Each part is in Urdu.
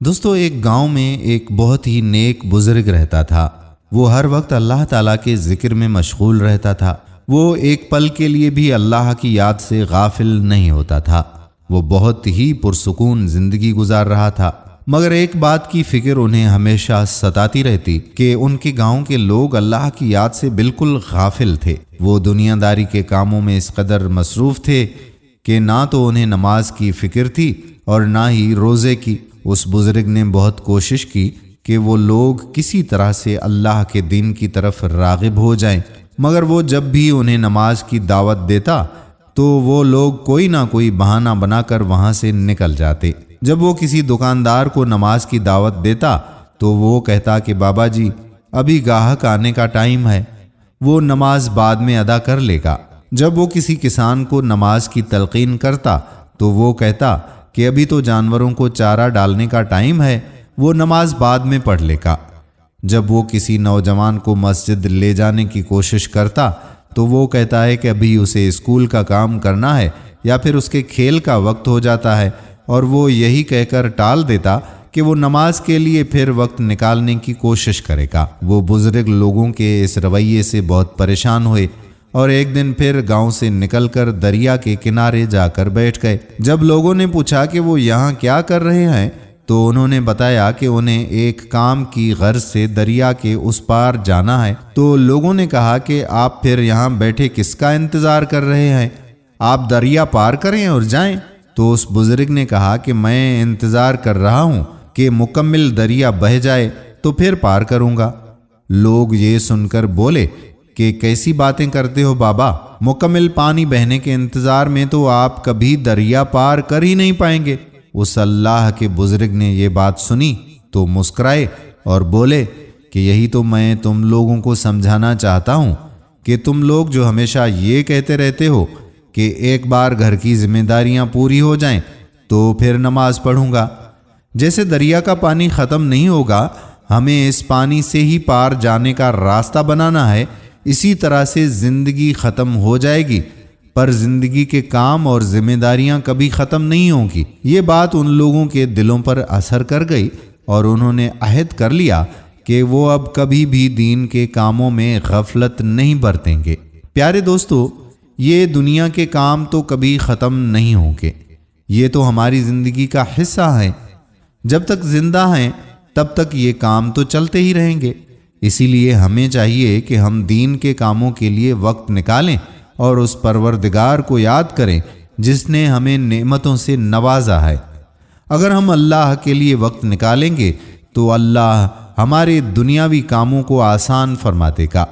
دوستو، ایک گاؤں میں ایک بہت ہی نیک بزرگ رہتا تھا۔ وہ ہر وقت اللہ تعالیٰ کے ذکر میں مشغول رہتا تھا۔ وہ ایک پل کے لیے بھی اللہ کی یاد سے غافل نہیں ہوتا تھا۔ وہ بہت ہی پرسکون زندگی گزار رہا تھا، مگر ایک بات کی فکر انہیں ہمیشہ ستاتی رہتی کہ ان کے گاؤں کے لوگ اللہ کی یاد سے بالکل غافل تھے۔ وہ دنیا داری کے کاموں میں اس قدر مصروف تھے کہ نہ تو انہیں نماز کی فکر تھی اور نہ ہی روزے کی۔ اس بزرگ نے بہت کوشش کی کہ وہ لوگ کسی طرح سے اللہ کے دین کی طرف راغب ہو جائیں، مگر وہ جب بھی انہیں نماز کی دعوت دیتا تو وہ لوگ کوئی نہ کوئی بہانہ بنا کر وہاں سے نکل جاتے۔ جب وہ کسی دکاندار کو نماز کی دعوت دیتا تو وہ کہتا کہ بابا جی، ابھی گاہک آنے کا ٹائم ہے، وہ نماز بعد میں ادا کر لے گا۔ جب وہ کسی کسان کو نماز کی تلقین کرتا تو وہ کہتا کہ ابھی تو جانوروں کو چارہ ڈالنے کا ٹائم ہے، وہ نماز بعد میں پڑھ لے گا۔ جب وہ کسی نوجوان کو مسجد لے جانے کی کوشش کرتا تو وہ کہتا ہے کہ ابھی اسے اسکول کا کام کرنا ہے یا پھر اس کے کھیل کا وقت ہو جاتا ہے، اور وہ یہی کہہ کر ٹال دیتا کہ وہ نماز کے لیے پھر وقت نکالنے کی کوشش کرے گا۔ وہ بزرگ لوگوں کے اس رویے سے بہت پریشان ہوئے اور ایک دن پھر گاؤں سے نکل کر دریا کے کنارے جا کر بیٹھ گئے۔ جب لوگوں نے پوچھا کہ وہ یہاں کیا کر رہے ہیں تو انہوں نے بتایا کہ انہیں ایک کام کی غرض سے دریا کے اس پار جانا ہے۔ تو لوگوں نے کہا کہ آپ پھر یہاں بیٹھے کس کا انتظار کر رہے ہیں؟ آپ دریا پار کریں اور جائیں۔ تو اس بزرگ نے کہا کہ میں انتظار کر رہا ہوں کہ مکمل دریا بہہ جائے تو پھر پار کروں گا۔ لوگ یہ سن کر بولے کہ کیسی باتیں کرتے ہو بابا، مکمل پانی بہنے کے انتظار میں تو آپ کبھی دریا پار کر ہی نہیں پائیں گے۔ اس اللہ کے بزرگ نے یہ بات سنی تو مسکرائے اور بولے کہ یہی تو میں تم لوگوں کو سمجھانا چاہتا ہوں کہ تم لوگ جو ہمیشہ یہ کہتے رہتے ہو کہ ایک بار گھر کی ذمہ داریاں پوری ہو جائیں تو پھر نماز پڑھوں گا، جیسے دریا کا پانی ختم نہیں ہوگا، ہمیں اس پانی سے ہی پار جانے کا راستہ بنانا ہے، اسی طرح سے زندگی ختم ہو جائے گی پر زندگی کے کام اور ذمہ داریاں کبھی ختم نہیں ہوں گی۔ یہ بات ان لوگوں کے دلوں پر اثر کر گئی اور انہوں نے عہد کر لیا کہ وہ اب کبھی بھی دین کے کاموں میں غفلت نہیں برتیں گے۔ پیارے دوستو، یہ دنیا کے کام تو کبھی ختم نہیں ہوں گے، یہ تو ہماری زندگی کا حصہ ہیں۔ جب تک زندہ ہیں تب تک یہ کام تو چلتے ہی رہیں گے۔ اسی لیے ہمیں چاہیے کہ ہم دین کے کاموں کے لیے وقت نکالیں اور اس پروردگار کو یاد کریں جس نے ہمیں نعمتوں سے نوازا ہے۔ اگر ہم اللہ کے لیے وقت نکالیں گے تو اللہ ہمارے دنیاوی کاموں کو آسان فرما دے گا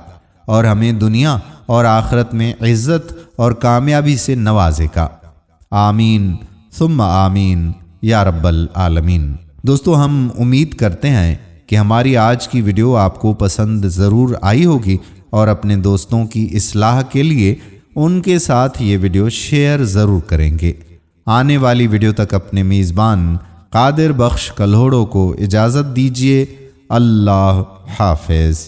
اور ہمیں دنیا اور آخرت میں عزت اور کامیابی سے نوازے گا۔ آمین ثم آمین یا رب العالمین۔ دوستو، ہم امید کرتے ہیں کہ ہماری آج کی ویڈیو آپ کو پسند ضرور آئی ہوگی اور اپنے دوستوں کی اصلاح کے لیے ان کے ساتھ یہ ویڈیو شیئر ضرور کریں گے۔ آنے والی ویڈیو تک اپنے میزبان قادر بخش کلہوڑو کو اجازت دیجیے۔ اللہ حافظ۔